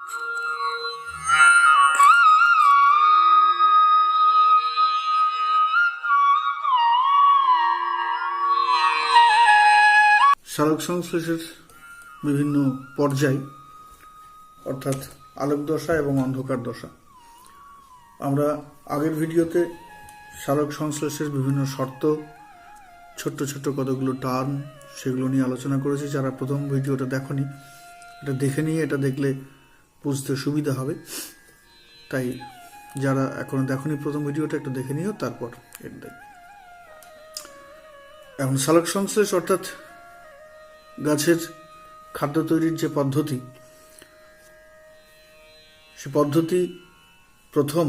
সালোক সংশ্লেষের বিভিন্ন পর্যায় অর্থাৎ আলোক দশা এবং অন্ধকার দশা। আমরা আগের ভিডিওতে সালোক সংশ্লেষের বিভিন্ন শর্ত, ছোট্ট ছোট্ট কতগুলো টার্ম, সেগুলো নিয়ে আলোচনা করেছি। যারা প্রথম ভিডিওটা দেখনি, এটা দেখে নিয়ে এটা দেখলে বুঝতে সুবিধা হবে। তাই যারা এখনো দেখনি প্রথম ভিডিওটা একটু দেখে নিও, তারপর এটা দেখবে। এখন সালোক সংশ্লেষ অর্থাৎ গাছের খাদ্য তৈরির যে পদ্ধতি, সে পদ্ধতি প্রথম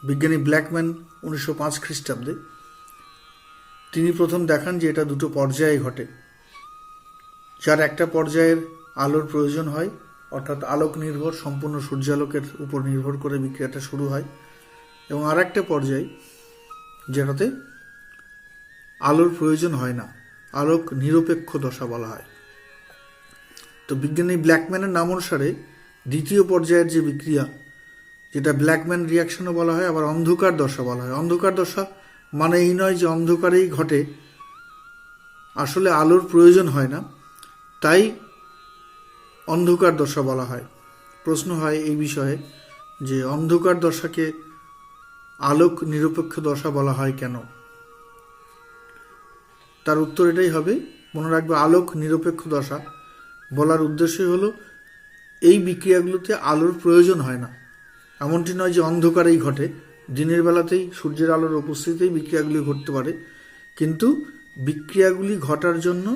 বিজ্ঞানী ব্ল্যাকম্যান 1905 খ্রিস্টাব্দে তিনি প্রথম দেখান যে এটা দুটো পর্যায়ে ঘটে। যার একটা পর্যায়ের আলোর প্রয়োজন হয়, অর্থাৎ আলোক নির্ভর, সম্পূর্ণ সূর্যালোকের উপর নির্ভর করে বিক্রিয়াটা শুরু হয়, এবং আর একটা পর্যায় যেটাতে আলোর প্রয়োজন হয় না, আলোক নিরপেক্ষ দশা বলা হয়। তো বিজ্ঞানী ব্ল্যাকম্যানের নাম অনুসারে দ্বিতীয় পর্যায়ের যে বিক্রিয়া, যেটা ব্ল্যাকম্যান রিয়াকশনও বলা হয়, আবার অন্ধকার দশা বলা হয়। অন্ধকার দশা মানে এই নয় যে অন্ধকারেই ঘটে, আসলে আলোর প্রয়োজন হয় না, তাই অন্ধকার দশা বলা হয়। প্রশ্ন হয় এই বিষয়ে যে অন্ধকার দশাকে আলোক নিরপেক্ষ দশা বলা হয় কেন? তার উত্তর এটাই হবে, মনে রাখবে, আলোক নিরপেক্ষ দশা বলার উদ্দেশ্যই হলো এই বিক্রিয়াগুলোতে আলোর প্রয়োজন হয় না। এমনটি নয় যে অন্ধকারেই ঘটে, দিনের বেলাতেই সূর্যের আলোর উপস্থিতিতেই বিক্রিয়াগুলি ঘটতে পারে, কিন্তু বিক্রিয়াগুলি ঘটার জন্য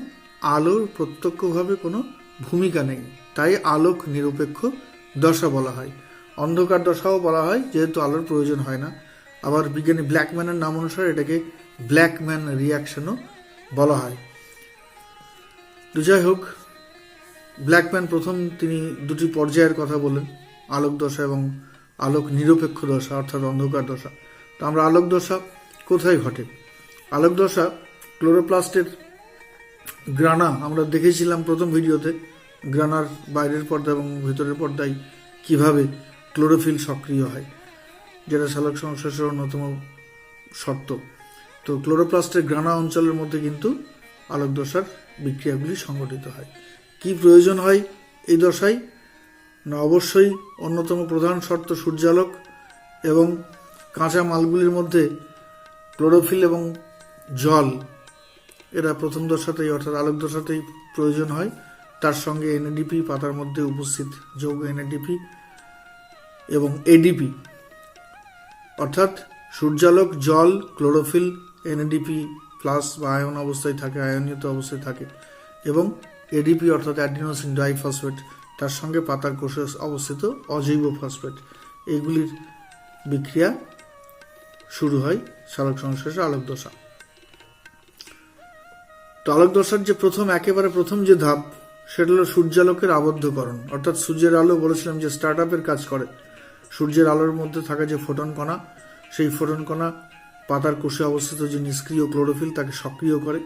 আলোর প্রত্যক্ষভাবে কোনো ভূমিকা নেই, তাই আলোক নিরপেক্ষ দশা বলা হয়। অন্ধকার দশাও বলা হয় যেহেতু আলোর প্রয়োজন হয় না। আবার বিজ্ঞানী ব্ল্যাকম্যানের নাম অনুসারে এটাকে ব্ল্যাকম্যান রিয়াকশনও বলা হয়। তো যাই হোক, ব্ল্যাকম্যান প্রথম তিনি দুটি পর্যায়ের কথা বলেন, আলোক দশা এবং আলোক নিরপেক্ষ দশা অর্থাৎ অন্ধকার দশা। তো আমরা আলোক দশা কোথায় ঘটে? আলোক দশা ক্লোরোপ্লাস্টের গ্রানা, আমরা দেখেছিলাম প্রথম ভিডিওতে, গ্রানার বাইরের পর্দা এবং ভেতরের পর্দায় কিভাবে ক্লোরোফিল সক্রিয় হয়, যেটা সালোক সংশ্লেষের অন্যতম শর্ত। তো ক্লোরোপ্লাস্টের গ্রানা অঞ্চলের মধ্যে কিন্তু আলোক দশার বিক্রিয়াগুলি সংঘটিত হয়। কি প্রয়োজন হয় এই দশায়? না, অবশ্যই অন্যতম প্রধান শর্ত সূর্যালোক, এবং কাঁচা মালগুলির মধ্যে ক্লোরোফিল এবং জল, এরা প্রথম দশাতেই অর্থাৎ আলোক দশাতেই প্রয়োজন হয়। তার সঙ্গে এনএডিপি, পাতার মধ্যে উপস্থিত যৌগ এনএডিপি এবং এডিপি, অর্থাৎ সূর্যালোক, জল, ক্লোরোফিল, এনএডিপি প্লাস বা আয়ন অবস্থায় থাকে, আয়নিত অবস্থায় থাকে, এবং এডিপি অর্থাৎ অ্যাডিনোসিন ডাইফসফেট, তার সঙ্গে পাতার কোষে অবস্থিত অজৈব ফসফেট, এইগুলির বিক্রিয়া শুরু হয় সালোক সংশ্লেষে আলোক দশা। তো আলোক দশার যে একেবারে প্রথম যে ধাপ, সেটা হলো সূর্যালোকের আবদ্ধকরণ, অর্থাৎ সূর্যের আলো, বলেছিলাম যে স্টার্ট আপের কাজ করে। সূর্যের আলোর মধ্যে থাকা যে ফোটন কণা, সেই ফোটন কণা পাতার কোষে অবস্থিত যে নিষ্ক্রিয় ক্লোরোফিল তাকে সক্রিয় করে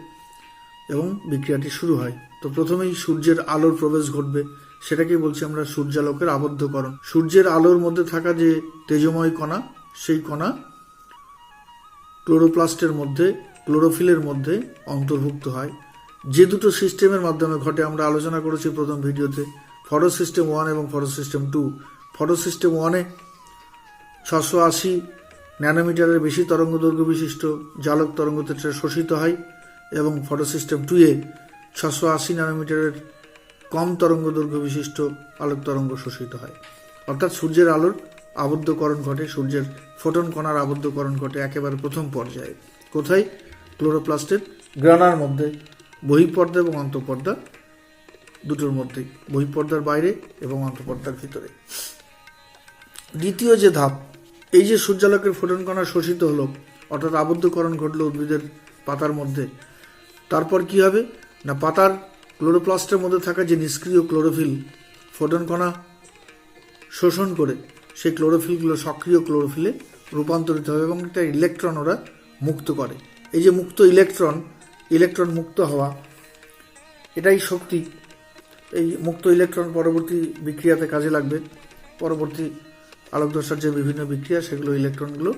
এবং বিক্রিয়াটি শুরু হয়। তো প্রথমেই সূর্যের আলোর প্রবেশ ঘটবে, সেটাকেই বলছি আমরা সূর্যালোকের আবদ্ধকরণ। সূর্যের আলোর মধ্যে থাকা যে তেজময় কণা, সেই কণা ক্লোরোপ্লাস্টের মধ্যে, ক্লোরোফিলের মধ্যে অন্তর্ভুক্ত হয়। যে দুটো সিস্টেমের মাধ্যমে ঘটে আমরা আলোচনা করেছি প্রথম ভিডিওতে, ফটো সিস্টেম 1 এবং ফটো সিস্টেম 2। ফটো সিস্টেম 1-এ 680 ন্যানোমিটারের বেশি তরঙ্গ দৈর্ঘ্য বিশিষ্ট জালক তরঙ্গতে শোষিত হয়, এবং ফটো সিস্টেম 2-এ 680 ন্যানোমিটারের কম তরঙ্গ দৈর্ঘ্য বিশিষ্ট আলোক তরঙ্গ শোষিত হয়। অর্থাৎ সূর্যের আলোর আবদ্ধকরণ ঘটে, সূর্যের ফোটন কণার আবদ্ধকরণ ঘটে একেবারে প্রথম পর্যায়ে। কোথায়? ক্লোরোপ্লাস্টের গ্রানার মধ্যে, বহিঃপর্দা এবং অন্তঃপর্দা দুটোর মধ্যেই, বহিঃপর্দার বাইরে এবং অন্তঃপর্দার ভিতরে। দ্বিতীয় যে ধাপ, এই যে সূর্যালোকের ফোটন কণা শোষিত হলো, অর্থাৎ আবদ্ধকরণ ঘটলো উদ্ভিদের পাতার মধ্যে, তারপর কি হবে না, পাতার ক্লোরোপ্লাস্টের মধ্যে থাকা যে নিষ্ক্রিয় ক্লোরোফিল ফোটন কণা শোষণ করে সেই ক্লোরোফিলগুলো সক্রিয় ক্লোরোফিলে রূপান্তরিত হবে এবং একটা ইলেকট্রন ওরা মুক্ত করে। এই যে মুক্ত ইলেকট্রন মুক্ত হওয়া, এটাই শক্তি এই মুক্ত ইলেকট্রন পরবর্তী বিক্রিয়াতে কাজে লাগবে। পরবর্তী আলোক দশার যে বিভিন্ন বিক্রিয়া সেগুলো ইলেকট্রনগুলো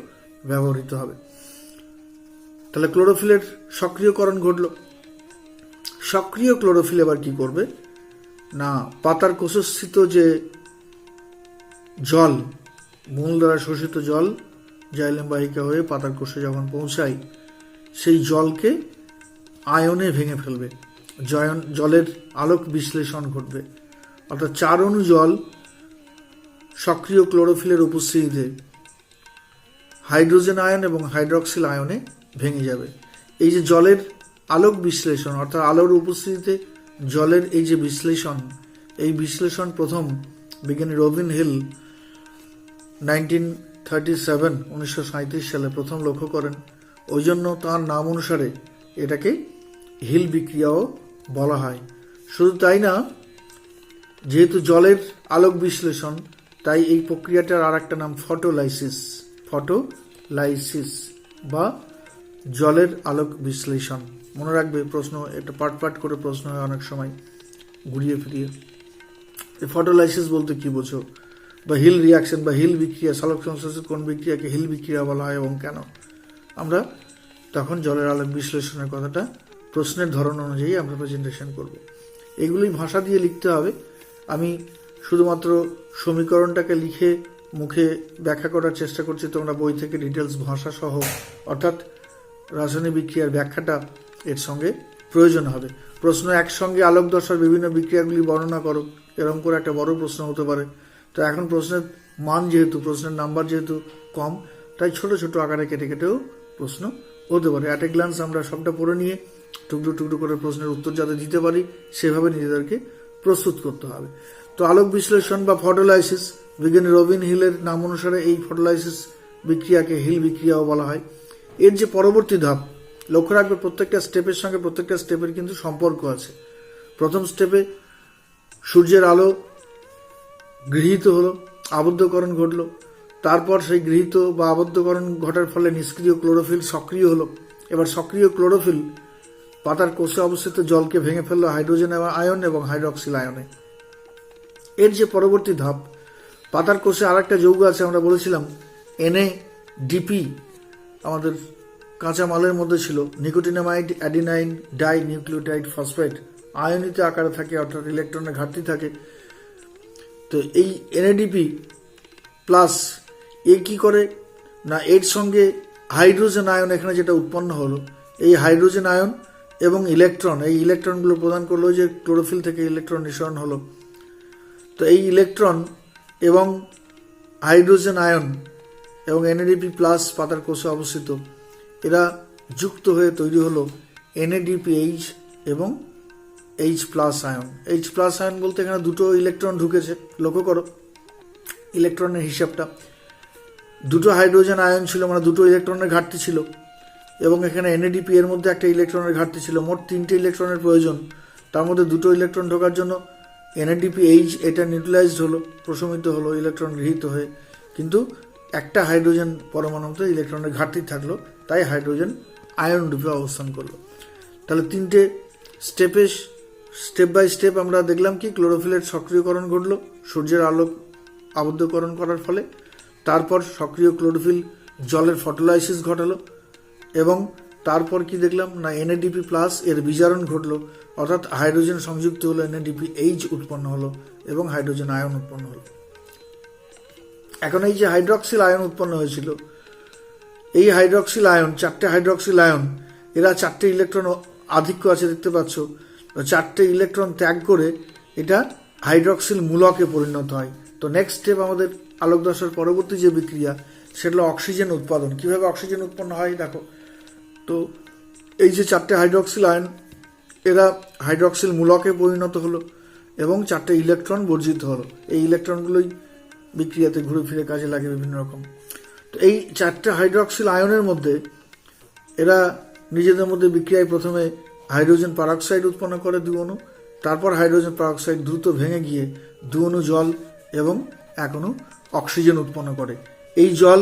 ব্যবহৃত হবে। তাহলে ক্লোরোফিলের সক্রিয়করণ ঘটল। সক্রিয় ক্লোরোফিল এবার কি করবে না, পাতার কোষস্থিত যে জল, মূল দ্বারা শোষিত জল জাইলেম বাহিকা হয়ে পাতার কোষে যখন পৌঁছায়, সেই জলকে আয়নে ভেঙে ফেলবে। জলের আলোক বিশ্লেষণ ঘটবে, অর্থাৎ 4 অণু জল সক্রিয় ক্লোরোফিলের উপস্থিতিতে হাইড্রোজেন আয়ন এবং হাইড্রক্সিল আয়নে ভেঙে যাবে। এই যে জলের আলোক বিশ্লেষণ, অর্থাৎ আলোর উপস্থিতিতে জলের এই যে বিশ্লেষণ, এই বিশ্লেষণ প্রথম বিজ্ঞানী রবিন হিল 1937 সালে প্রথম লক্ষ্য করেন। ওই জন্য তার নাম অনুসারে এটাকে হিল বিক্রিয়াও বলা হয়। শুধু তাই না, যেহেতু জলের আলোক বিশ্লেষণ, তাই এই প্রক্রিয়াটার আর একটা নাম ফটোলাইসিস। ফটোলাইসিস বা জলের আলোক বিশ্লেষণ। মনে রাখবে, প্রশ্ন এটা পাট করে প্রশ্ন হয় অনেক সময় ঘুরিয়ে ফিরিয়ে। ফটোলাইসিস বলতে কি বোঝো, বা হিল রিয়াকশন বা হিল বিক্রিয়া, সালোক সংশ্লেষের কোন বিক্রিয়াকে হিল বিক্রিয়া বলা হয় এবং কেন, আমরা তখন জলের আলোক বিশ্লেষণের কথাটা প্রশ্নের ধরন অনুযায়ী আমরা প্রেজেন্টেশন করব। এগুলোই ভাষা দিয়ে লিখতে হবে। আমি শুধুমাত্র সমীকরণটাকে লিখে মুখে ব্যাখ্যা করার চেষ্টা করছি, তোমরা বই থেকে ডিটেলস ভাষা সহ, অর্থাৎ রাসায়নিক বিক্রিয়ার ব্যাখ্যাটা এর সঙ্গে প্রয়োজন হবে। প্রশ্ন একসঙ্গে আলোক দশার বিভিন্ন বিক্রিয়াগুলি বর্ণনা করো, এরকম করে একটা বড় প্রশ্ন হতে পারে। তো এখন প্রশ্নের মান যেহেতু, প্রশ্নের নাম্বার যেহেতু কম, তাই ছোট ছোট আকারে কেটে কেটেও প্রশ্ন হতে পারে। অ্যাট এ গ্লান্স আমরা সবটা পড়ে নিয়ে টুকরো টুকরো করে প্রশ্নের উত্তর যাতে দিতে পারি সেভাবে নিজেদেরকে প্রস্তুত করতে হবে। তো আলোক বিশ্লেষণ বা ফটোলাইসিস, বিজ্ঞানী রবিন হিলের নাম অনুসারে এই ফটোলাইসিস বিক্রিয়াকে হিল বিক্রিয়াও বলা হয়। এর যে পরবর্তী ধাপ, লক্ষ্য রাখবে প্রত্যেকটা স্টেপের সঙ্গে প্রত্যেকটা স্টেপের কিন্তু সম্পর্ক আছে। প্রথম স্টেপে সূর্যের আলো গৃহীত হলো, আবদ্ধকরণ ঘটলো। তারপর সেই গৃহীত বা আবদ্ধকরণ ঘটার ফলে নিষ্ক্রিয় ক্লোরোফিল সক্রিয় হলো। এবার সক্রিয় ক্লোরোফিল পাতার কোষে অবস্থিত জলকে ভেঙে ফেললো হাইড্রোজেন আয়ন এবং হাইড্রক্সিল আয়নে। এর যে পরবর্তী ধাপ, পাতার কোষে আর একটা যৌগ আছে, আমরা বলেছিলাম NADP আমাদের কাঁচা মালের মধ্যে ছিল, nicotinamide adenine die nucleotide phosphate, আয়নিত আকারে থাকে, অর্থাৎ ইলেকট্রনের ঘাটতি থাকে। তো এই NADP প্লাস এ কি করে না, এর সঙ্গে হাইড্রোজেন আয়ন এখানে যেটা উৎপন্ন হলো, এই হাইড্রোজেন আয়ন এবং ইলেকট্রন, এই ইলেকট্রনগুলো প্রদান করলো যে ক্লোরোফিল থেকে ইলেকট্রন নিঃসরণ হলো। তো এই ইলেকট্রন এবং হাইড্রোজেন আয়ন এবং NADP প্লাস পাতার কোষে অবস্থিত, এরা যুক্ত হয়ে তৈরি হলো NADPH এবং H plus ion. H plus ion বলতে এখানে দুটো ইলেকট্রন ঢুকেছে, লক্ষ্য করো ইলেকট্রনের হিসাবটা। দুটো হাইড্রোজেন আয়ন ছিল, মানে দুটো ইলেকট্রনের ঘাটতি ছিল, এবং এখানে NADP এর মধ্যে একটা ইলেকট্রনের ঘাটতি ছিল। মোট 3টে ইলেকট্রনের প্রয়োজন, তার মধ্যে দুটো ইলেকট্রন ঢোকার জন্য NADPH এটা নিউট্রালাইজড হলো, প্রশমিত হলো ইলেকট্রন গৃহীত হয়ে, কিন্তু একটা হাইড্রোজেন পরমাণুতে ইলেকট্রনের ঘাটতি থাকলো, তাই হাইড্রোজেন আয়ন রূপে অবস্থান করলো। তাহলে 3টে স্টেপে স্টেপ বাই স্টেপ আমরা দেখলাম কি ক্লোরোফিলের সক্রিয়করণ ঘটলো সূর্যের আলোক আবদ্ধকরণ করার ফলে। তারপর সক্রিয় ক্লোরোফিল জলের ফটোলাইসিস ঘটালো, এবং তারপর কি দেখলাম না NADP প্লাস এর বিজারণ ঘটলো, অর্থাৎ হাইড্রোজেন সংযুক্ত হলো, NADPH উৎপন্ন হলো এবং হাইড্রোজেন আয়ন উৎপন্ন হলো। এখন এই যে হাইড্রক্সিল আয়ন উৎপন্ন হয়েছিল, এই হাইড্রক্সিল আয়ন, 4টে হাইড্রক্সিল আয়ন, এরা 4টে ইলেকট্রন আধিক্য আছে দেখতে পাচ্ছ, 4টে ইলেকট্রন ত্যাগ করে এটা হাইড্রক্সিল মূলকে পরিণত হয়। তো নেক্সট স্টেপ আমাদের আলোক দশার পরবর্তী যে বিক্রিয়া, সেটা হলো অক্সিজেন উৎপাদন। কিভাবে অক্সিজেন উৎপন্ন হয় দেখো। তো এই যে 4টে হাইড্রক্সিল আয়ন, এরা হাইড্রক্সিল মূলকে পরিণত হলো এবং 4টে ইলেকট্রন বর্জিত হলো। এই ইলেকট্রনগুলোই বিক্রিয়াতে ঘুরে ফিরে কাজে লাগে বিভিন্ন রকম। তো এই 4টে হাইড্রক্সিল আয়নের মধ্যে এরা নিজেদের মধ্যে বিক্রিয়ায় প্রথমে হাইড্রোজেন পারঅক্সাইড উৎপন্ন করে 2 অণু, তারপর হাইড্রোজেন পারঅক্সাইড দ্রুত ভেঙে গিয়ে 2 অণু জল এবং 1 অণু অক্সিজেন উৎপন্ন করে। এই জল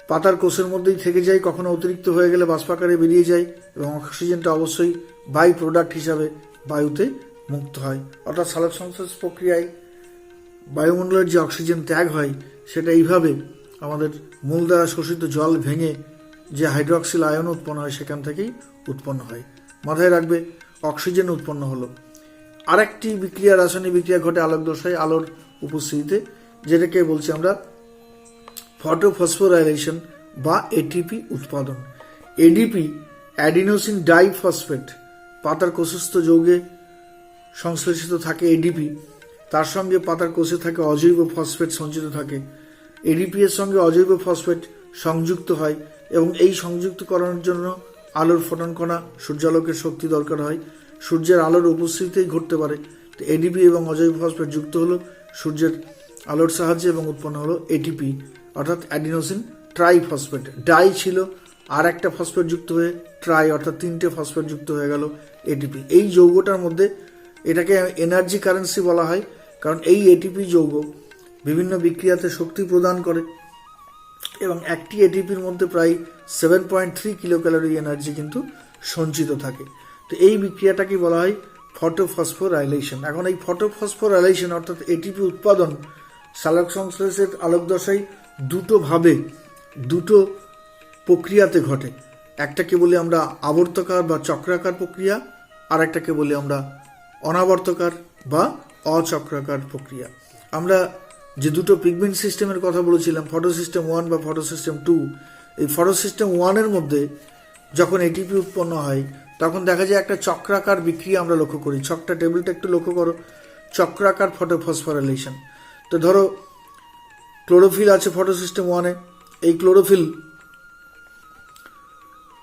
পাতার কোষের মধ্যেই থেকে যায়, কখনো অতিরিক্ত হয়ে গেলে বাষ্পাকারে বেরিয়ে যায়, এবং অক্সিজেনটা অবশ্যই বাই প্রোডাক্ট হিসাবে বায়ুতে মুক্ত হয়। অর্থাৎ সালোক সংশ্লেষ প্রক্রিয়ায় বায়ুমণ্ডলের যে অক্সিজেন ত্যাগ হয় সেটা এইভাবে আমাদের মূল দ্বারা শোষিত জল ভেঙে যে হাইড্রক্সিল আয়ন উৎপন্ন হয় সেখান থেকেই উৎপন্ন হয়। মাথায় রাখবে, অক্সিজেন উৎপন্ন হলো। আরেকটি বিক্রিয়া, রাসায়নিক বিক্রিয়া ঘটে আলোক দশায় আলোর উপস্থিতিতে, যেটাকে বলছি আমরা ফটোফসফোরাইলেশন বা এটিপি উৎপাদন। এডিপি অ্যাডিনোসিন ডাইফসফেট পাতার কোষস্থ যৌগে সংশ্লেষিত থাকে এডিপি, তার সঙ্গে পাতার কোষে থাকে অজৈব ফসফেট সঞ্চিত থাকে। এডিপি এর সঙ্গে অজৈব ফসফেট সংযুক্ত হয় এবং এই সংযুক্তকরণের জন্য আলোর ফোটন কণা সূর্যালোকের শক্তি দরকার হয়। সূর্যের আলোর উপস্থিতিতেই ঘটতে পারে। তো এডিপি এবং অজৈব ফসফেট যুক্ত হলো সূর্যের আলোর সাহায্যে এবং উৎপন্ন হলো এটিপি অর্থাৎ অ্যাডিনোসিন ট্রাইফসফেট। ডাই ছিল, আর একটা ফসফেট যুক্ত হয়ে ট্রাই অর্থাৎ 3টে ফসফেট যুক্ত হয়ে গেল এটিপি। এই যৌগটার মধ্যে এটাকে এনার্জি কারেন্সি বলা হয়, কারণ এই এটিপি যৌগ বিভিন্ন বিক্রিয়াতে শক্তি প্রদান করে এবং একটি এটিপির মধ্যে প্রায় 7.3 কিলো ক্যালোরি এনার্জি কিন্তু সঞ্চিত থাকে। তো এই বিক্রিয়াটাকে বলা হয় ফটোফসফোরাইলেশন। এখন এই ফটোফসফোরাইলেশন অর্থাৎ এটিপি উৎপাদন সালোক সংশ্লেষের আলোক দশায় দুটো প্রক্রিয়াতে ঘটে। একটাকে বলি আমরা আবর্তকার বা চক্রাকার প্রক্রিয়া, আর একটাকে বলি আমরা অনাবর্তকার বা অচক্রাকার প্রক্রিয়া। আমরা যে দুটো পিগমেন্ট সিস্টেমের কথা বলেছিলাম, ফটো সিস্টেম 1 বা ফটো সিস্টেম 2, এই ফটো সিস্টেম 1-এর মধ্যে যখন এটিপি উৎপন্ন হয় তখন দেখা যায় একটা চক্রাকার বিক্রিয়া আমরা লক্ষ্য করি। ছকটা টেবিলটা একটু লক্ষ্য করো, চক্রাকার ফটোফসফোরাইলেশন। তো ধরো ক্লোরোফিল আছে ফটো সিস্টেম 1-এ, এই ক্লোরোফিল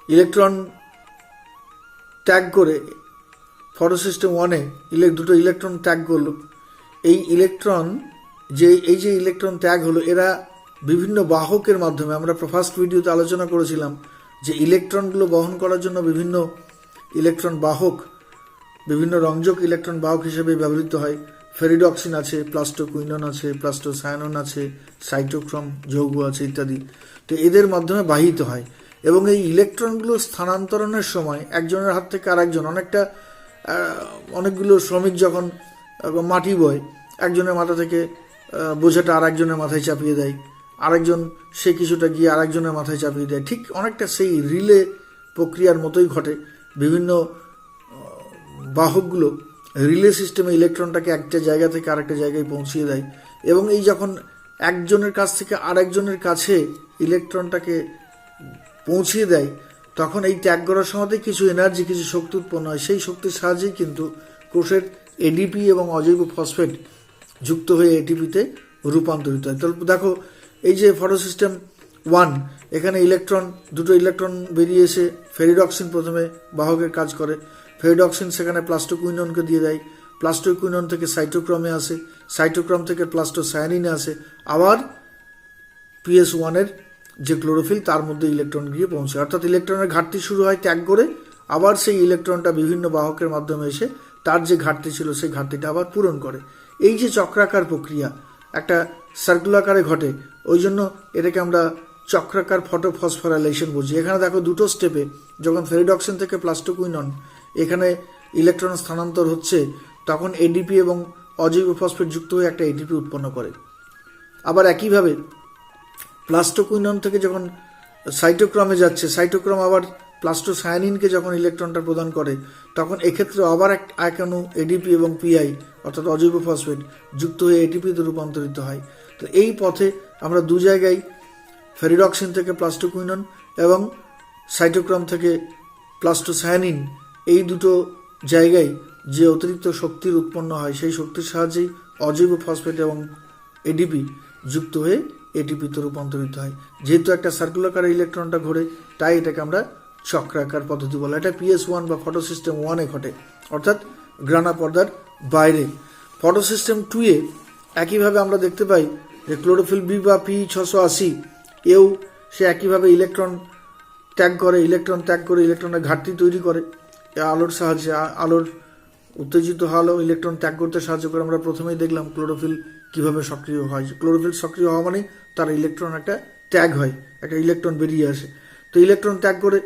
ইলেকট্রন ত্যাগ করে ফটো সিস্টেম 1-এ দুটো ইলেকট্রন ত্যাগ করলো। এই যে ইলেকট্রন ত্যাগ হলো, এরা বিভিন্ন বাহকের মাধ্যমে, আমরা ফার্স্ট ভিডিওতে আলোচনা করেছিলাম যে ইলেকট্রনগুলো বহন করার জন্য বিভিন্ন ইলেকট্রন বাহক, বিভিন্ন রঞ্জক ইলেকট্রন বাহক হিসেবে ব্যবহৃত হয়। ফেরিডক্সিন আছে, প্লাস্টোকুইনন আছে, প্লাস্টোসায়ানন আছে, সাইটোক্রোম যৌগ আছে ইত্যাদি। তো এদের মাধ্যমে বাহিত হয় এবং এই ইলেকট্রনগুলো স্থানান্তরণের সময় একজনের হাত থেকে আরেকজন, অনেকগুলো শ্রমিক যখন মাটি বয়, একজনের মাথা থেকে বোঝাটা আরেকজনের মাথায় চাপিয়ে দেয়, আরেকজন সে কিছুটা গিয়ে আরেকজনের মাথায় চাপিয়ে দেয়, ঠিক অনেকটা সেই রিলে প্রক্রিয়ার মতোই ঘটে। বিভিন্ন বাহকগুলো রিলে সিস্টেমে ইলেকট্রনটাকে একটা জায়গা থেকে আরেকটা জায়গায় পৌঁছিয়ে দেয় এবং এই যখন একজনের কাছ থেকে আরেকজনের কাছে ইলেকট্রনটাকে পৌঁছিয়ে দেয় তখন এই ত্যাগ করার সময়তে কিছু এনার্জি, কিছু শক্তি উৎপন্ন হয়। সেই শক্তির সাহায্যেই কিন্তু কোষের এডিপি এবং অজৈব ফসফেট যুক্ত হয়ে এটিপিতে রূপান্তরিত হয়। তাহলে দেখো, এই যে ফটো সিস্টেম 1, এখানে দুটো ইলেকট্রন বেরিয়ে এসে ফেরিডক্সিন প্রথমে বাহকের কাজ করে। ফেরিডক্সিন সেখানে প্লাস্টোকুইননকে দিয়ে দেয়, প্লাস্টোকুইনন থেকে সাইটোক্রমে আসে, সাইটোক্রম থেকে প্লাস্টোসায়ানিনে আসে, আবার PS1-এর যে ক্লোরোফিল তার মধ্যে ইলেকট্রন গিয়ে পৌঁছায়। অর্থাৎ ইলেকট্রনের ঘাটতি শুরু হয় ত্যাগ করে, আবার সেই ইলেকট্রনটা বিভিন্ন বাহকের মাধ্যমে এসে তার যে ঘাটতি ছিল সেই ঘাটতিটা আবার পূরণ করে। এই যে চক্রাকার প্রক্রিয়া একটা সার্কুলাকারে ঘটে, ওই জন্য এটাকে আমরা চক্রাকার ফটোফসফোরাইলেশন বুঝি। এখানে দেখো দুটো স্টেপে যখন ফেরিডক্সিন থেকে প্লাস্টোকুইনন এখানে ইলেকট্রন স্থানান্তর হচ্ছে তখন এডিপি এবং অজৈব ফসফেট যুক্ত হয়ে একটা এটিপি উৎপন্ন করে। আবার একইভাবে প্লাস্টোকুইনন থেকে যখন সাইটোক্রমে যাচ্ছে, সাইটোক্রম আবার প্লাস্টোসায়ানিনকে যখন ইলেকট্রনটা প্রদান করে তখন এক্ষেত্রে আবার এক অণু এডিপি এবং পিআই অর্থাৎ অজৈব ফসফেট যুক্ত হয়ে এটিপিতে রূপান্তরিত হয়। তো এই পথে আমরা দু জায়গায় ফেরিডক্সিন থেকে প্লাস্টোকুইনন এবং সাইটোক্রম থেকে প্লাস্টোসায়ানিন, এই দুটো জায়গায় যে অতিরিক্ত শক্তির উৎপন্ন হয় সেই শক্তির সাহায্যেই অজৈব ফসফেট এবং এডিপি যুক্ত হয়ে এটিপিতে রূপান্তরিত হয়। যেহেতু একটা সার্কুলাকার ইলেকট্রনটা ঘোরে তাই এটাকে আমরা চক্রাকার পদ্ধতি বলা। এটা PS1 বা ফটো সিস্টেম 1-এ ঘটে, অর্থাৎ গ্রানা পর্দার বাইরে। ফটো সিস্টেম 2-এ একইভাবে আমরা দেখতে পাই যে ক্লোরোফিল বি বা P680 এও সে একইভাবে ইলেকট্রন ত্যাগ করে ইলেকট্রনের ঘাটতি তৈরি করে আলোর সাহায্যে। আলোর উত্তেজিত হলো ইলেকট্রন ত্যাগ করতে সাহায্য করে। আমরা প্রথমেই দেখলাম ক্লোরোফিল কিভাবে সক্রিয় হয়। ক্লোরোফিল সক্রিয় হওয়া মানে তার ইলেকট্রন একটা ত্যাগ হয়, একটা ইলেকট্রন বেরিয়ে আসে। তো ইলেকট্রন ত্যাগ করে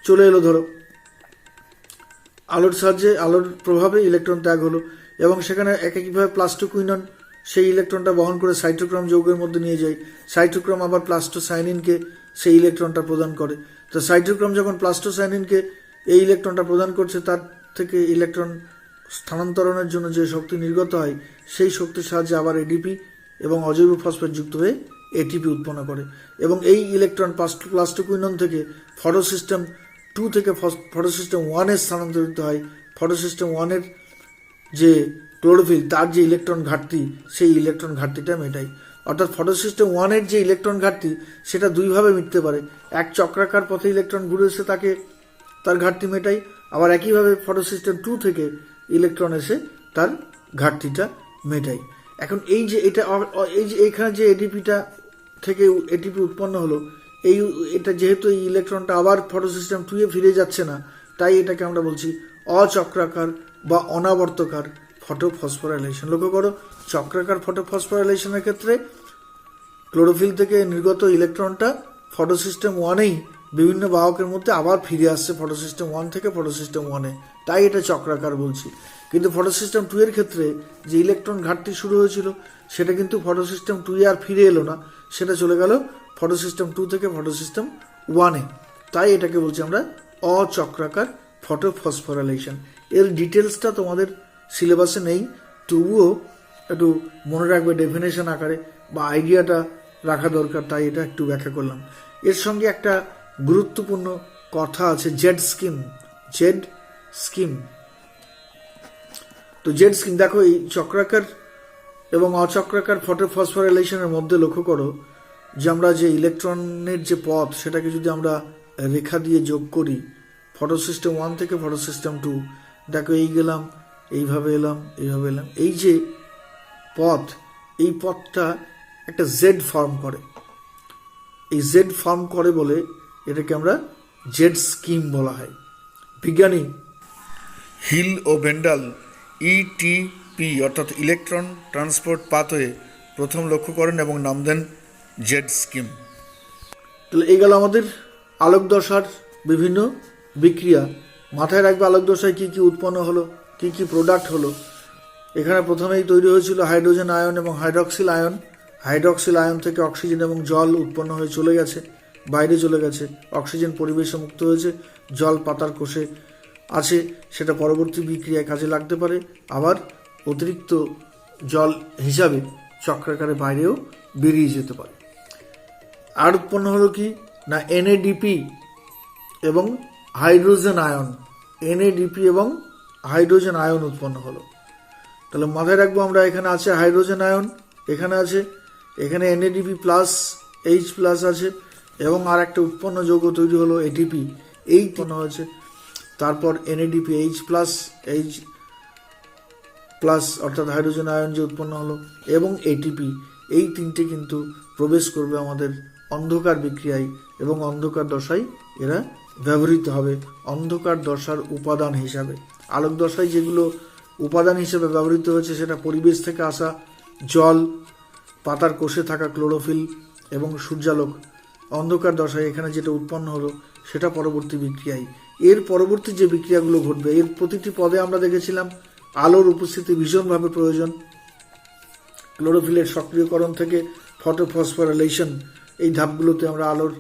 চলে এলো ধরো আলোর সাহায্যে আলোর প্রভাবে ইলেকট্রন ত্যাগ হলো এবং সেখানে একইভাবে প্লাস্টোকুইনন সেই ইলেকট্রনটা বহন করে সাইটোক্রোম যৌগের মধ্যে নিয়ে যায়। সাইটোক্রোম আবার প্লাস্টোসাইনিনকে সেই ইলেকট্রনটা প্রদান করে। তো সাইটোক্রোম যখন প্লাস্টোসাইনিনকে এই ইলেকট্রনটা প্রদান করছে, তার থেকে ইলেকট্রন স্থানান্তরণের জন্য যে শক্তি নির্গত হয় সেই শক্তির সাহায্যে আবার এডিপি এবং অজৈব ফসফেট যুক্ত হয়ে এটিপি উৎপন্ন করে এবং এই ইলেকট্রন প্লাস্টোকুইনন থেকে ফটোসিস্টেম 2 থেকে ফটোসিস্টেম 1-এ স্থানান্তরিত হয়। ফটোসিস্টেম 1-এর যে ক্লোরোফিল, তার যে ইলেকট্রন ঘাটতি, সেই ইলেকট্রন ঘাটতিটা মেটায়। অর্থাৎ ফটোসিস্টেম 1-এর যে ইলেকট্রন ঘাটতি সেটা দুইভাবে মিটতে পারে। এক, চক্রাকার পথে ইলেকট্রন ঘুরে এসে তাকে তার ঘাটতি মেটায়, আবার একইভাবে ফটোসিস্টেম 2 থেকে ইলেকট্রন এসে তার ঘাটতিটা মেটায়। এখন এই যে এখানে যে এডিপিটা থেকে এটিপি উৎপন্ন হলো, এটা যেহেতু এই ইলেকট্রনটা আবার ফটোসিস্টেম 2-এ ফিরে যাচ্ছে না, তাই এটাকে আমরা বলছি অচক্রাকার বা অনাবর্তকার ফটোফসফোরাইলেশন। লক্ষ্য করো, চক্রাকার ফটোফসফোরাইলেশনের ক্ষেত্রে ক্লোরোফিল থেকে নির্গত ইলেকট্রনটা ফটোসিস্টেম 1-এই বিভিন্ন বাহকের মধ্যে আবার ফিরে আসছে ফটোসিস্টেম 1 থেকে ফটোসিস্টেম 1-এ, তাই এটা চক্রাকার বলছি। কিন্তু ফটোসিস্টেম 2-এর ক্ষেত্রে যে ইলেকট্রন ঘাটতি শুরু হয়েছিল সেটা কিন্তু ফটোসিস্টেম 2-এ আর ফিরে এলো না, সেটা চলে গেল ফটোসিস্টেম 2 থেকে ফটোসিস্টেম 1-এ, তাই এটাকে বলছি আমরা অচক্রাকার ফটোফসফোরাইলেশন। এর ডিটেলসটা তোমাদের সিলেবাসে নেই, তবুও একটু মনে রাখবে ডেফিনেশন আকারে বা আইডিয়াটা রাখা দরকার, তাই এটা একটু ব্যাখ্যা করলাম। এর সঙ্গে একটা গুরুত্বপূর্ণ কথা আছে, জেড স্কিম। তো জেড স্কিম দেখো, এই চক্রাকার এবং অচক্রাকার ফটোফসফোরাইলেশনের মধ্যে লক্ষ্য করো যে আমরা যে ইলেকট্রনের যে পথ সেটাকে যদি আমরা রেখা দিয়ে যোগ করি, ফটোসিস্টেম 1 থেকে ফটোসিস্টেম 2, দেখো এই গেলাম, এইভাবে এলাম, এইভাবে এলাম, এই যে পথ, এই পথটা একটা জেড ফর্ম করে। এই জেড ফর্ম করে বলে এটাকে আমরা জেড স্কিম বলা হয়। বিজ্ঞানী হিল ও বেন্ডাল ইটিপি অর্থাৎ ইলেকট্রন ট্রান্সপোর্ট পাথওয়ে প্রথম লক্ষ্য করেন এবং নাম দেন জেড স্কিম। তাহলে এই গেল আমাদের আলোক দশার বিভিন্ন বিক্রিয়া। মাথায় রাখবে আলোক দশায় কী কী উৎপন্ন হলো, কী কী প্রোডাক্ট হলো। এখানে প্রথমেই তৈরি হয়েছিল হাইড্রোজেন আয়ন এবং হাইড্রক্সিল আয়ন। হাইড্রক্সিল আয়ন থেকে অক্সিজেন এবং জল উৎপন্ন হয়ে চলে গেছে, বাইরে চলে গেছে। অক্সিজেন পরিবেশে মুক্ত হয়েছে, জল পাতার কোষে আছে, সেটা পরবর্তী বিক্রিয়ায় কাজে লাগতে পারে। আবার অতিরিক্ত জল হিসাবে চক্রাকারে বাইরেও বেরিয়ে যেতে পারে। আর উৎপন্ন হলো কি না, এনএডিপি এবং হাইড্রোজেন আয়ন। এনএডিপি এবং হাইড্রোজেন আয়ন উৎপন্ন হলো। তাহলে মাথায় রাখবো আমরা, এখানে আছে হাইড্রোজেন আয়ন, এখানে আছে, এখানে এনএডিপি প্লাস এইচ প্লাস আছে এবং আর একটা উৎপন্ন যৌগ তৈরি হলো এটিপি, এই উৎপন্ন হয়েছে। তারপর এনএডিপি এইচ প্লাস অর্থাৎ হাইড্রোজেন আয়ন যে উৎপন্ন হলো এবং এটিপি, এই তিনটে কিন্তু প্রবেশ করবে আমাদের অন্ধকার বিক্রিয়ায় এবং অন্ধকার দশায় এরা ব্যবহৃত হবে অন্ধকার দশার উপাদান হিসাবে। আলোক দশায় যেগুলো উপাদান হিসেবে ব্যবহৃত হয়েছে সেটা পরিবেশ থেকে আসা জল, পাতার কোষে থাকা ক্লোরোফিল এবং সূর্যালোক। অন্ধকার দশায় এখানে যেটা উৎপন্ন হলো সেটা পরবর্তী বিক্রিয়ায়। এর পরবর্তী যে বিক্রিয়াগুলো ঘটবে, এর প্রতিটি পদে আমরা দেখেছিলাম আলোর উপস্থিতি ভীষণভাবে প্রয়োজন। ক্লোরোফিলের সক্রিয়করণ থেকে ফটোফসফোরাইলেশন, এই ধাপগুলোতে আমরা আলোর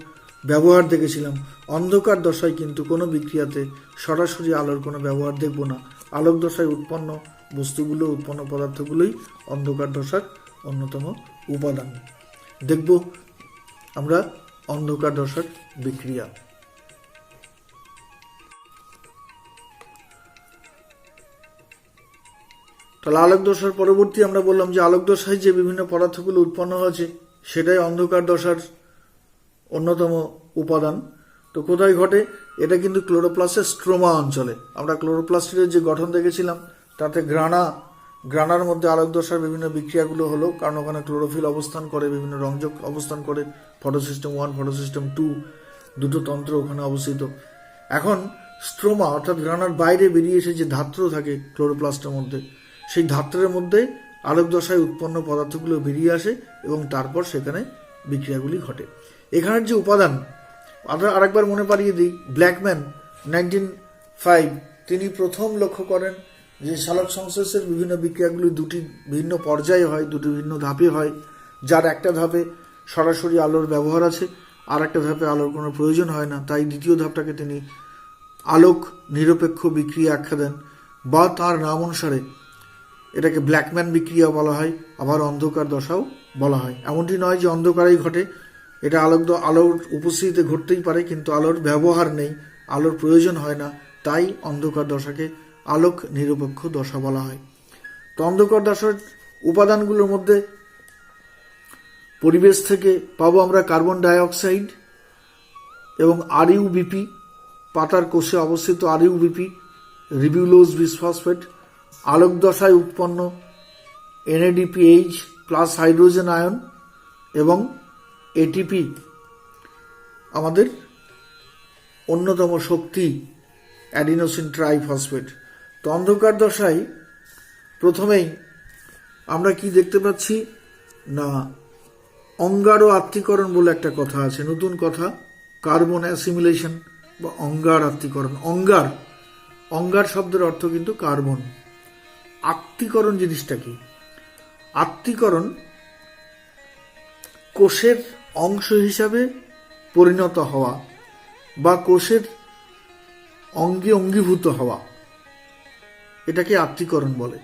ব্যবহার দেখেছিলাম। অন্ধকার দশায় কিন্তু কোনো বিক্রিয়াতে সরাসরি আলোর কোনো ব্যবহার দেখব না। আলোক দশায় উৎপন্ন বস্তুগুলো, উৎপন্ন পদার্থগুলোই অন্ধকার দশার অন্যতম উপাদান। দেখব আমরা অন্ধকার দশার বিক্রিয়া। তাহলে আলোক দশার পরবর্তী আমরা বললাম যে আলোক দশায় যে বিভিন্ন পদার্থগুলো উৎপন্ন হয়েছে সেটাই অন্ধকার দশার অন্যতম উপাদান। তো কোথায় ঘটে? এটা কিন্তু ক্লোরোপ্লাস্টের স্ট্রোমা অঞ্চলে। আমরা ক্লোরোপ্লাস্টের যে গঠন দেখেছিলাম তাতে গ্রানার মধ্যে আলোক দশার বিভিন্ন বিক্রিয়াগুলো হলো, কারণ ওখানে ক্লোরোফিল অবস্থান করে, বিভিন্ন রঞ্জক অবস্থান করে। ফটোসিস্টেম 1, ফটোসিস্টেম 2 দুটো তন্ত্র ওখানে অবস্থিত। এখন স্ট্রোমা অর্থাৎ গ্রানার বাইরে বেরিয়ে এসে যে ধাত্র থাকে ক্লোরোপ্লাস্টের মধ্যে, সেই ধাত্রের মধ্যে আলোক দশায় উৎপন্ন পদার্থগুলো বেরিয়ে আসে এবং তারপর সেখানে বিক্রিয়াগুলি ঘটে। এখানের যে উপাদান, আমরা আরেকবার মনে পাড়িয়ে দিই, ব্ল্যাকম্যান 1905 তিনি প্রথম লক্ষ্য করেন যে সালোক সংশ্লেষের বিভিন্ন বিক্রিয়াগুলি দুটি ভিন্ন পর্যায়ে হয়, দুটি ভিন্ন ধাপে হয়, যার একটা ধাপে সরাসরি আলোর ব্যবহার আছে, আর একটা ধাপে আলোর কোনো প্রয়োজন হয় না। তাই দ্বিতীয় ধাপটাকে তিনি আলোক নিরপেক্ষ বিক্রিয়া আখ্যা দেন, বা তার নাম অনুসারে এটাকে ব্ল্যাকম্যান বিক্রিয়া বলা হয়, আবার অন্ধকার দশাও বলা হয়। এমনটি নয় যে অন্ধকারেই ঘটে, এটা আলোর উপস্থিতিতে ঘটতেই পারে, কিন্তু আলোর ব্যবহার নেই, আলোর প্রয়োজন হয় না, তাই অন্ধকার দশাকে আলোক নিরপেক্ষ দশা বলা হয়। তো অন্ধকার দশার উপাদানগুলোর মধ্যে পরিবেশ থেকে পাবো আমরা কার্বন ডাইঅক্সাইড এবং আরইউবিপি, পাতার কোষে অবস্থিত আরইউবিপি, রিবিউলোজ বিসফসফেট, আলোক দশায় উৎপন্ন NADPH প্লাস হাইড্রোজেন আয়ন এবং ATP, আমাদের অন্যতম শক্তি অ্যাডিনোসিন ট্রাইফসফেট। তো অন্ধকার দশায় প্রথমেই আমরা কি দেখতে পাচ্ছি না, অঙ্গার আত্তীকরণ বলে একটা কথা আছে, নতুন কথা, কার্বন অ্যাসিমিলেশন বা অঙ্গার আত্তীকরণ। অঙ্গার শব্দের অর্থ কিন্তু কার্বন। আত্তীকরণ জিনিসটা কি? আত্তীকরণ কোষের অংশ হিসাবে পরিণত হওয়া বা কোষের অঙ্গে অঙ্গীভূত হওয়া, এটাকে আত্তীকরণ বলে।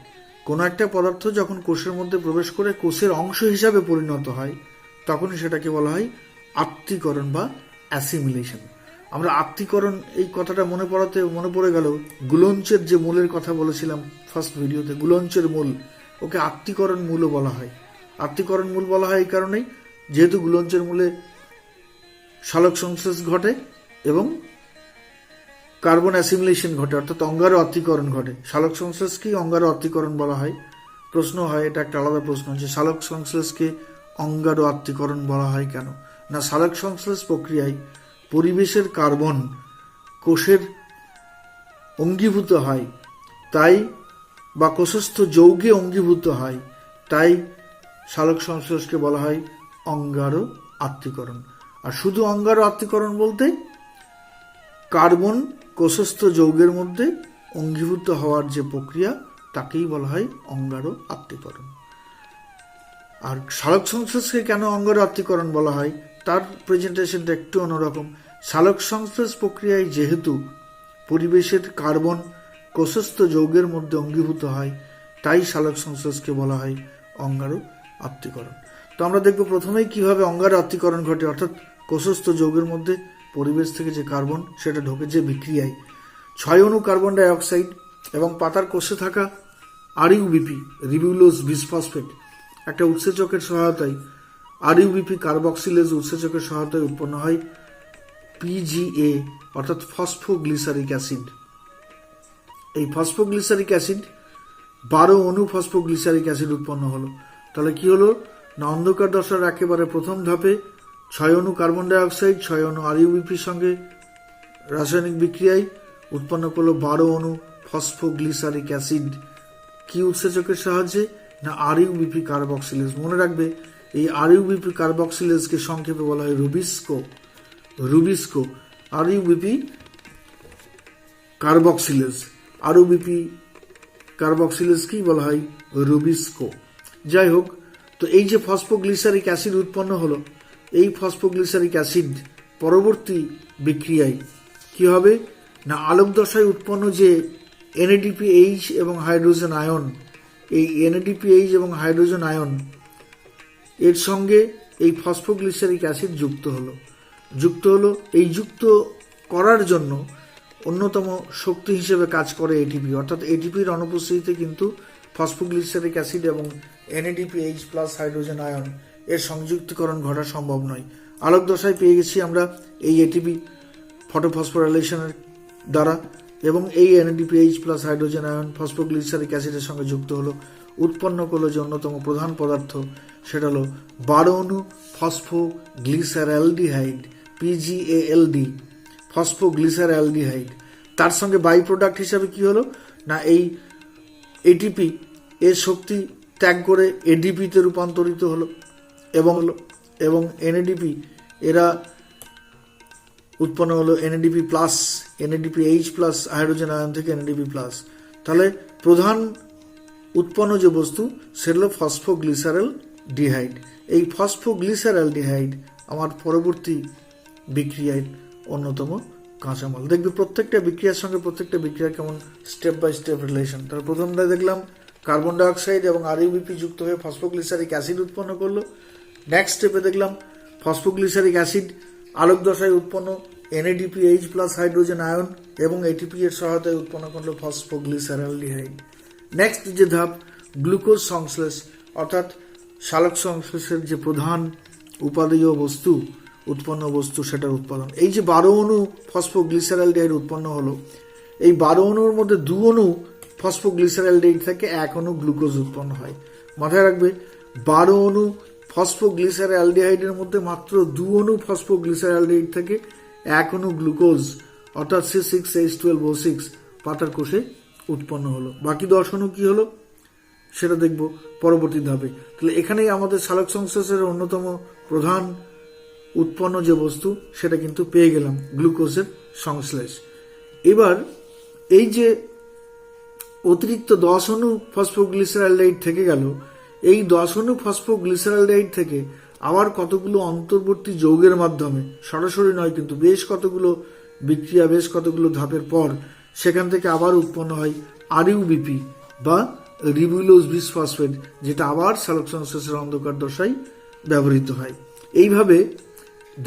কোনো একটা পদার্থ যখন কোষের মধ্যে প্রবেশ করে কোষের অংশ হিসাবে পরিণত হয়, তখনই সেটাকে বলা হয় আত্তীকরণ বা অ্যাসিমিলেশন। আমরা আত্তীকরণ এই কথাটা মনে পড়ে গেল গুলঞ্চের যে মূলের কথা বলেছিলাম ফার্স্ট ভিডিওতে, গুলঞ্চের মূল, ওকে আত্তীকরণ মূলও বলা হয়। আত্তীকরণ মূল বলা হয় এই কারণেই, যেহেতু গুলঞ্চের মূলে সালোক সংশ্লেষ ঘটে এবং কার্বন অ্যাসিমিলেশন ঘটে, অর্থাৎ অঙ্গারও আত্তীকরণ ঘটে। সালোক সংশ্লেষকেই অঙ্গারও আত্তীকরণ বলা হয়। প্রশ্ন হয়, এটা একটা আলাদা প্রশ্ন, যে সালোক সংশ্লেষকে অঙ্গারও আত্তীকরণ বলা হয় কেন? না, সালোক সংশ্লেষ প্রক্রিয়ায় পরিবেশের কার্বন কোষের অঙ্গীভূত হয়, তাই বা কোষস্থ যৌগে অঙ্গীভূত হয়, তাই সালোক সংশ্লেষকে বলা হয় অঙ্গারও আত্তীকরণ। আর শুধু অঙ্গারও আত্তীকরণ বলতে কার্বন কোষস্থ যৌগের মধ্যে অঙ্গীভূত হওয়ার যে প্রক্রিয়া, তাকেই বলা হয় অঙ্গারও আত্তীকরণ। আর সালোক সংশ্লেষকে কেন অঙ্গারও আত্তীকরণ বলা হয়, তার প্রেজেন্টেশনটা একটু অন্যরকম। সালোক সংশ্লেষ প্রক্রিয়ায় যেহেতু পরিবেশের কার্বন কোষস্থ যৌগের মধ্যে অঙ্গীভূত হয়, তাই সালোক সংশ্লেষকে বলা হয় অঙ্গারও আত্তীকরণ। তো আমরা দেখব প্রথমেই কিভাবে অঙ্গারও আত্তীকরণ ঘটে, অর্থাৎ কোষস্থ যৌগের মধ্যে পরিবেশ থেকে যে কার্বন সেটা ঢোকে যে বিক্রিয়ায় 6 অণু কার্বন ডাইঅক্সাইড এবং পাতার কোষে থাকা আরইউবিপি, রিবিউলোজ বিসফসফেট, একটা উৎসেচকের সহায়তায়, আরইউবিপি কার্বক্সিলেজ উৎসেচকের সহায়তায় উৎপন্ন হয় PGA অর্থাৎ ফসফোগ্লিসারিক অ্যাসিড। এই ফসফোগ্লিসারিক অ্যাসিড 12 অণু ফসফোগ্লিসারিক অ্যাসিড উৎপন্ন হলো। তাহলে কি হলো না, অন্ধকার দশার একেবারে প্রথম ধাপে 6 অণু কার্বন ডাইঅক্সাইড 6 অণু আরইউবিপির সঙ্গে রাসায়নিক বিক্রিয়ায় উৎপন্ন করলো 12 অণু ফসফোগ্লিসারিক অ্যাসিড। কি উৎসেচকের সাহায্যে? না, আরইউবিপি কার্বক্সিলেজ। মনে রাখবে, এই আরইউবিপি কার্বক্সিলেজকে সংক্ষেপে বলা হয় রুবিস্কো। আরইউবিপি কার্বক্সিলেজ, আরইউবিপি কার্বক্সিলেজকেই বলা হয় রুবিস্কো। যাই হোক, তো এই যে ফসফোগ্লিসারিক অ্যাসিড উৎপন্ন হলো, এই ফসফোগ্লিসারিক অ্যাসিড পরবর্তী বিক্রিয়ায় কি হবে না, আলোক দশায় উৎপন্ন যে NADPH এবং হাইড্রোজেন আয়ন, এই NADPH এবং হাইড্রোজেন আয়ন এর সঙ্গে এই ফসফোগ্লিসারিক অ্যাসিড যুক্ত হলো। এই যুক্ত করার জন্য অন্যতম শক্তি হিসেবে কাজ করে এটিপি, অর্থাৎ এটিপির অনুপস্থিতিতে কিন্তু ফসফোগ্লিসারিক অ্যাসিড এবং NADPH প্লাস হাইড্রোজেন আয়ন এর সংযুক্তিকরণ ঘটা সম্ভব নয়। আলোক দশায় পেয়ে গেছি আমরা এই এটিপি ফটোফসফোরাইলেশনের দ্বারা, এবং এই NADPH plus hydrogen ion phosphoglyceric অ্যাসিডের সঙ্গে যুক্ত হলো, উৎপন্ন করলো যে অন্যতম প্রধান পদার্থ, সেটা হলো 12 অণু ফসফোগ্লিসারঅ্যালডিহাইড PGALD, ফসফোগ্লিসারঅ্যালডিহাইড। তার সঙ্গে বাই প্রোডাক্ট হিসাবে কি হলো না, এই এটিপি এর শক্তি ত্যাগ করে এডিপিতে রূপান্তরিত হলো এবং NADP এরা উৎপন্ন হলো NADP plus NADPH plus hydrogen ion থেকে NADP প্লাস। তাহলে প্রধান উৎপন্ন যে বস্তু সেটা হলো ফসফোগ্লিসারেল ডিহাইড। এই ফসফোগ্লিসারেল ডিহাইড আমার পরবর্তী বিক্রিয়ার অন্যতম কাঁচামাল। দেখবে প্রত্যেকটা বিক্রিয়ার সঙ্গে প্রত্যেকটা বিক্রিয়া কেমন স্টেপ বাই স্টেপ রিলেশন। তার প্রথমটা দেখলাম কার্বন ডাইঅক্সাইড এবং RUBP যুক্ত হয়ে ফসফোগ্লিসারিক অ্যাসিড উৎপন্ন করলো। নেক্সট স্টেপে দেখলাম ফসফোগ্লিসারিক অ্যাসিড আলোক দশায় উৎপন্ন NADPH প্লাস হাইড্রোজেন আয়ন এবং ATP এর সহায়তায় উৎপন্ন করলো ফসফোগ্লিসারালডিহাইড। নেক্সট যে ধাপ গ্লুকোজ সংশ্লেষ, অর্থাৎ সালোক সংশ্লেষের যে প্রধান উপাদেয় বস্তু উৎপন্ন বস্তু সেটার উৎপাদন। এই যে 12 অণু ফসফোগ্লিসারালডিহাইড উৎপন্ন হলো, এই 12 অণুর মধ্যে 2 অণু ফসফোগ্লিসারালডিহাইড থেকে 1 অণু গ্লুকোজ উৎপন্ন হয়। মাথায় রাখবে 12 অণু ফসফোগ্লিসারালডিহাইডের মধ্যে মাত্র 2 অণু ফসফোগ্লিসারালডিহাইড থেকে 1 অণু গ্লুকোজ অর্থাৎ C6H12O6 পাতার কোষে উৎপন্ন হলো। বাকি 10 অণু কি হলো সেটা দেখব পরবর্তী ধাপে। তাহলে এখানেই আমাদের সালোক সংশ্লেষের অন্যতম প্রধান উৎপন্ন যে বস্তু সেটা কিন্তু পেয়ে গেলাম, গ্লুকোজের সংশ্লেষ। এবার এই যে অতিরিক্ত 10 অণু ফসফোগ্লিসারালডিহাইড থেকে গেল, এই 10 অণু ফসফোগ্লিসারালডিহাইড থেকে আবার কতগুলো অন্তর্বর্তী যৌগের মাধ্যমে, সরাসরি নয় কিন্তু বেশ কতগুলো বিক্রিয়া, বেশ কতগুলো ধাপের পর সেখান থেকে আবার উৎপন্ন হয় RUBP বা রিবুলোজ বিসফসফেট, যেটা আবার সালোক সংশ্লেষের অন্ধকার দশায় ব্যবহৃত হয়। এইভাবে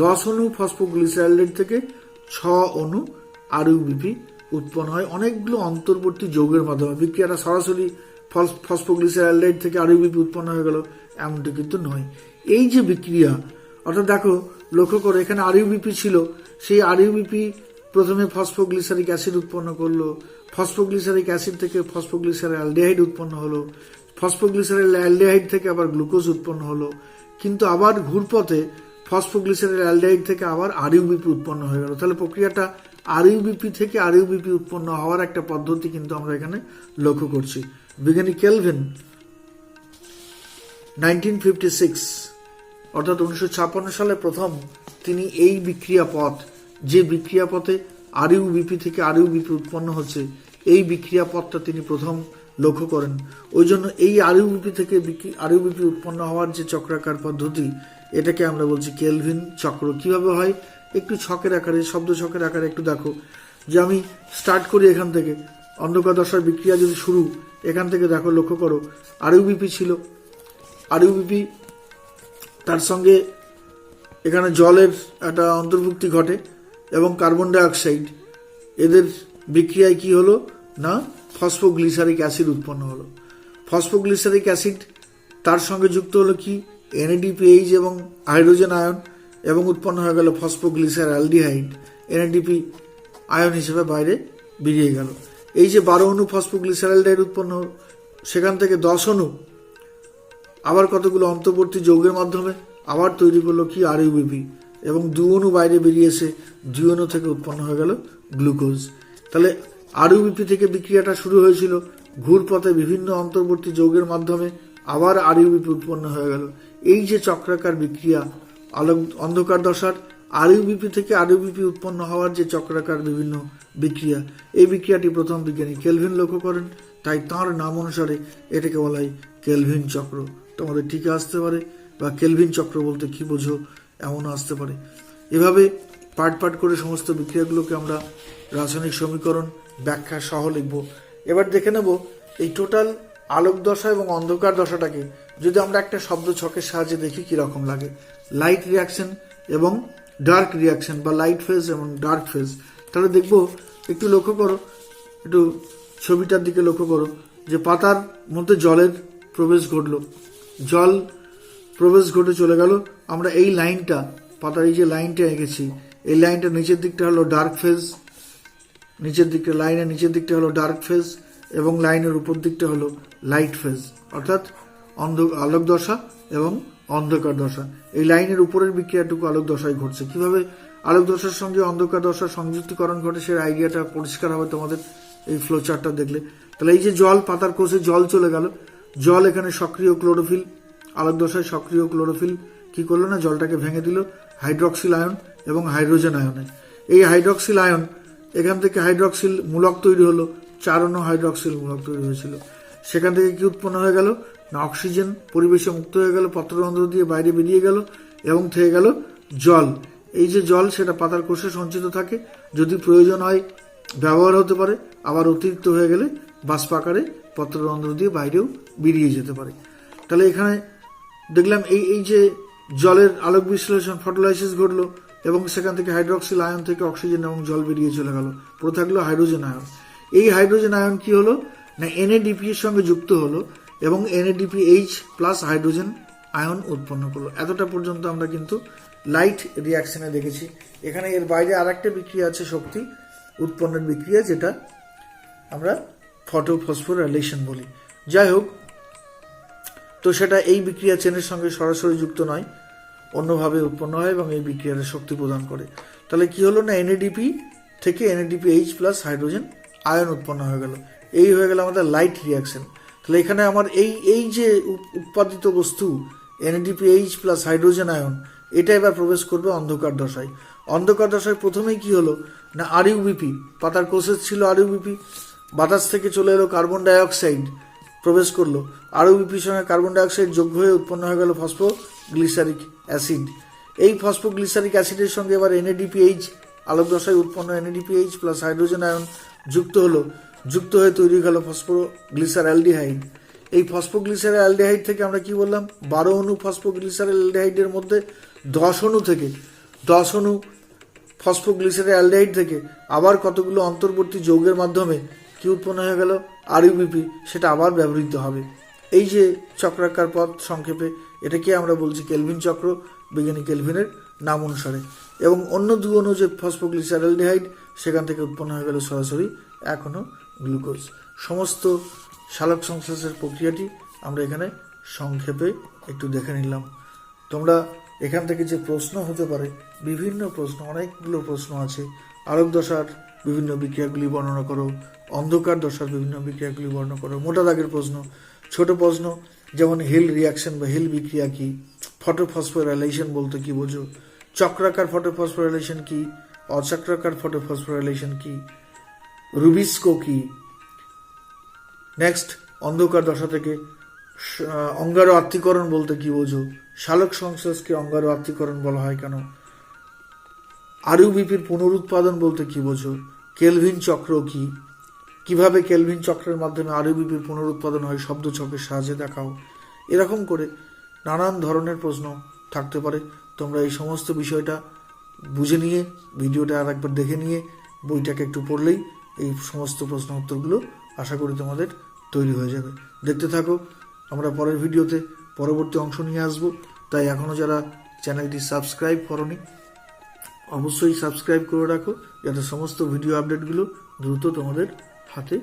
10 অণু ফসফোগ্লিসারালডিহাইড থেকে 6 অণু RUBP উৎপন্ন হয় অনেকগুলো অন্তর্বর্তী যৌগের মাধ্যমে। বিক্রিয়াটা সরাসরি ফসফোগ্লিসারালডিহাইড থেকে RUBP উৎপন্ন হয়ে গেল এমনটি কিন্তু নয়। এই যে বিক্রিয়া, অর্থাৎ দেখো লক্ষ্য করো এখানে RUBP ছিল, সেই RUBP প্রথমে ফসফোগ্লিসারিক অ্যাসিড উৎপন্ন করলো, ফসফোগ্লিসারিক অ্যাসিড থেকে ফসফোগ্লিসারালডিহাইড উৎপন্ন হলো, ফসফোগ্লিসারালডিহাইড থেকে আবার গ্লুকোজ উৎপন্ন হলো, কিন্তু আবার ঘুরপথে ফসফোগ্লিসারালডিহাইড থেকে আবার RUBP উৎপন্ন হয়ে গেল। তাহলে প্রক্রিয়াটা RUBP থেকে RUBP উৎপন্ন হওয়ার একটা পদ্ধতি কিন্তু আমরা এখানে লক্ষ্য করছি। বিজ্ঞানী কেলভিন 1956 অর্থাৎ 1956 সালে প্রথম তিনি এই বিক্রিয়া পথ, যে বিক্রিয়া পথে RUBP থেকে RUBP উৎপন্ন হচ্ছে, এই বিক্রিয়া পথটা তিনি প্রথম লক্ষ্য করেন। ওই জন্য এই RUBP থেকে RUBP উৎপন্ন হওয়ার যে চক্রাকার পদ্ধতি, এটাকে আমরা বলছি কেলভিন চক্র। কিভাবে হয় একটু ছকের আকারে, শব্দ ছকের আকারে একটু দেখো। যে আমি স্টার্ট করি এখান থেকে, অন্ধকার দশার বিক্রিয়া যদি শুরু এখান থেকে দেখো, লক্ষ্য করো RUBP ছিল, RUBP তার সঙ্গে এখানে জলের একটা অন্তর্ভুক্তি ঘটে এবং কার্বন ডাইঅক্সাইড, এদের বিক্রিয়ায় কি হলো না ফসফোগ্লিসারিক অ্যাসিড উৎপন্ন হলো। ফসফোগ্লিসারিক অ্যাসিড তার সঙ্গে যুক্ত হলো কি NADPH এবং হাইড্রোজেন আয়ন এবং উৎপন্ন হয়ে গেল ফসফোগ্লিসারালডিহাইড, NADP আয়ন হিসেবে বাইরে বেরিয়ে গেল। এই যে 12 অণু ফসফোগ্লিসারালডিহাইড উৎপন্ন, সেখান থেকে 10 অণু আবার কতগুলো অন্তর্বর্তী যৌগের মাধ্যমে আবার তৈরি করলো কি RUBP এবং 2 অণু বাইরে বেরিয়েছে, 2 অণু থেকে উৎপন্ন হয়ে গেল গ্লুকোজ। তাহলে RUBP থেকে বিক্রিয়াটা শুরু হয়েছিল, ঘুরপথে বিভিন্ন অন্তর্বর্তী যৌগের মাধ্যমে আবার RUBP উৎপন্ন হয়ে গেল। এই যে চক্রাকার বিক্রিয়া, অন্ধকার দশার RUBP থেকে RUBP উৎপন্ন হওয়ার যে চক্রাকার বিভিন্ন বিক্রিয়া, এই বিক্রিয়াটি প্রথম বিজ্ঞানী কেলভিন লক্ষ্য করেন। তাই তাঁর নাম অনুসারে এটাকে বলা হয় কেলভিন চক্র। তোমাদের ঠিক আসতে পারে, বা কেলভিন চক্র বলতে কি বোঝো এমনও আসতে পারে। এভাবে পার্ট পার্ট করে সমস্ত বিক্রিয়াগুলোকে আমরা রাসায়নিক সমীকরণ ব্যাখ্যা সহ লিখব। এবার দেখে নেব এই টোটাল আলোক দশা এবং অন্ধকার দশাটাকে যদি আমরা একটা শব্দ ছকের সাহায্যে দেখি কীরকম লাগে। লাইট রিয়াকশন এবং ডার্ক রিয়াকশন, বা লাইট ফেজ এবং ডার্ক ফেজ। তাহলে দেখব, একটু লক্ষ্য করো, একটু ছবিটার দিকে লক্ষ্য করো, যে পাতার মধ্যে জলের প্রবেশ ঘটলো, জল প্রবেশ ঘটে চলে গেল। আমরা এই লাইনটা, পাতার এই যে লাইনটা এঁকেছি, এই লাইনটা নিচের দিকটা হলো ডার্ক ফেজ, নিচের দিকটা লাইনের নিচের দিকটা হলো ডার্ক ফেজ এবং লাইনের উপর দিকটা হলো লাইট ফেজ, অর্থাৎ আলোক দশা এবং অন্ধকার দশা। এই লাইনের উপরের বিক্রিয়াটুকু আলোক দশায় ঘটছে। কিভাবে আলোক দশার সঙ্গে অন্ধকার দশার সংযুক্তিকরণ ঘটে সে আইডিয়াটা পরিষ্কার হবে তোমাদের এই ফ্লো চার্টটা দেখলে। তাহলে এই যে জল, পাতার কোষে জল চলে গেল, জল এখানে সক্রিয় ক্লোরোফিল, আলোক দশায় সক্রিয় ক্লোরোফিল কি করলো না জলটাকে ভেঙে দিল হাইড্রক্সিল আয়ন এবং হাইড্রোজেন আয়নে। এই হাইড্রক্সিল আয়ন এখান থেকে হাইড্রক্সিল মূলক তৈরি হলো, 4 অণু হাইড্রক্সিল মূলক তৈরি হয়েছিল। সেখান থেকে কি উৎপন্ন হয়ে গেল না অক্সিজেন পরিবেশে মুক্ত হয়ে গেল, পত্ররন্ধ্র দিয়ে বাইরে বেরিয়ে গেল এবং থেকে গেল জল। এই যে জল সেটা পাতার কোষে সঞ্চিত থাকে, যদি প্রয়োজন হয় ব্যবহার হতে পারে, আবার অতিরিক্ত হয়ে গেলে বাষ্প আকারে পত্ররন্ধ্র দিয়ে বাইরেও বেরিয়ে যেতে পারে। তাহলে এখানে দেখলাম এই যে জলের আলোক বিশ্লেষণ ফটোলাইসিস ঘটলো এবং সেখান থেকে হাইড্রক্সিল আয়ন থেকে অক্সিজেন এবং জল বেরিয়ে চলে গেল, পুরো থাকলো হাইড্রোজেন আয়ন। এই হাইড্রোজেন আয়ন কি হলো না NADP এর সঙ্গে যুক্ত হলো এবং NADPH প্লাস হাইড্রোজেন আয়ন উৎপন্ন করলো। এতটা পর্যন্ত আমরা কিন্তু লাইট রিয়াকশনে দেখেছি। এখানে এর বাইরে আর একটা বিক্রিয়া আছে শক্তি উৎপন্নের বিক্রিয়া, যেটা আমরা ফটোফসফোরাইলেশন বলি। যাই হোক, তো সেটা এই বিক্রিয়া চেনের সঙ্গে সরাসরি যুক্ত নয়, অন্যভাবে উৎপন্ন হয় এবং এই বিক্রিয়ার শক্তি প্রদান করে। তাহলে কি হলো না NADP থেকে NADPH প্লাস হাইড্রোজেন আয়ন উৎপন্ন হয়ে গেল। এই হয়ে গেল আমাদের লাইট রিয়াকশন। তাহলে এখানে আমার এই যে উৎপাদিত বস্তু NADPH প্লাস হাইড্রোজেন আয়ন, এটা এবার প্রবেশ করবে অন্ধকার দশায়। অন্ধকার দশায় প্রথমেই কি হলো না RUBP, পাতার কোষে ছিল RUBP, বাতাস থেকে চলে এলো কার্বন ডাইঅক্সাইড প্রবেশ করলো, RUBPর সঙ্গে কার্বন ডাইঅক্সাইড যোগ হয়ে উৎপন্ন হয়ে গেল ফসফোগ্লিসারিক অ্যাসিড। এই ফসফোগ্লিসারিক অ্যাসিডের সঙ্গে এবার NADPH আলোক দশায় উৎপন্ন NADPH প্লাস হাইড্রোজেন আয়ন যুক্ত হলো, যুক্ত হয়ে তৈরি গেল ফসফোগ্লিসারঅ্যালডিহাইড। এই ফসফোগ্লিসারঅ্যালডিহাইড থেকে আমরা কি বললাম 12 অণু ফসফোগ্লিসারঅ্যালডিহাইডের মধ্যে 10 অণু ফসফোগ্লিসারঅ্যালডিহাইড থেকে আবার কতগুলো অন্তর্বর্তী যৌগের মাধ্যমে কি উৎপন্ন হয়ে গেল RUBP, সেটা আবার ব্যবহৃত হবে। এই যে চক্রাকার পথ সংক্ষেপে এটাকে আমরা বলছি কেলভিন চক্র, বিজ্ঞানী কেলভিনের নাম অনুসারে। এবং অন্য 2 অণু যে ফসফোগ্লিসারঅ্যালডিহাইড, সেখান থেকে উৎপন্ন হয়ে গেল সরাসরি এখনো গ্লুকোজ। সমস্ত সালোক সংশ্লেষের প্রক্রিয়াটি আমরা এখানে সংক্ষেপে একটু দেখে নিলাম। তোমরা এখান থেকে যে প্রশ্ন হতে পারে, বিভিন্ন প্রশ্ন, অনেকগুলো প্রশ্ন আছে। আলোক দশার বিভিন্ন বিক্রিয়াগুলি বর্ণনা করো, অন্ধকার দশার বিভিন্ন বিক্রিয়াগুলি বর্ণনা করো, মোটা দাগের প্রশ্ন। ছোট প্রশ্ন যেমন হিল রিয়াকশন বা হিল বিক্রিয়া কি, ফটোফসফোরাইলেশন বলতে কি বোঝো, চক্রাকার ফটোফসফোরাইলেশন কি, অচক্রাকার ফটোফসফোরাইলেশন কি, রুবিস্কো কি। নেক্সট, অন্ধকার দশা থেকে অঙ্গারু আত্মীকরণ বলতে কি বোঝো, সালোক সংশ্লেষকে অঙ্গারু আত্মীকরণ বলা হয় কেন, RUBPর পুনরুৎপাদন বলতে কি বোঝো, কেলভিন চক্র কি, কিভাবে কেলভিন চক্রের মাধ্যমে RUBPর পুনরুৎপাদন হয় শব্দ ছকের সাহায্যে দেখাও। এরকম করে নানান ধরনের প্রশ্ন থাকতে পারে। তোমরা এই সমস্ত বিষয়টা বুঝে নিয়ে, ভিডিওটা আর একবার দেখে নিয়ে, বইটাকে একটু পড়লেই এই সমস্ত প্রশ্ন উত্তরগুলো আশা করি তোমাদের তৈরি হয়ে যাবে। দেখতে থাকো, আমরা পরের ভিডিওতে পরবর্তী অংশ নিয়ে আসবো। তাই এখনও যারা চ্যানেলটি সাবস্ক্রাইব করোনি, অবশ্যই সাবস্ক্রাইব করে রাখো, যাতে সমস্ত ভিডিও আপডেটগুলো দ্রুত তোমাদের হাতে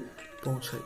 পৌঁছায়।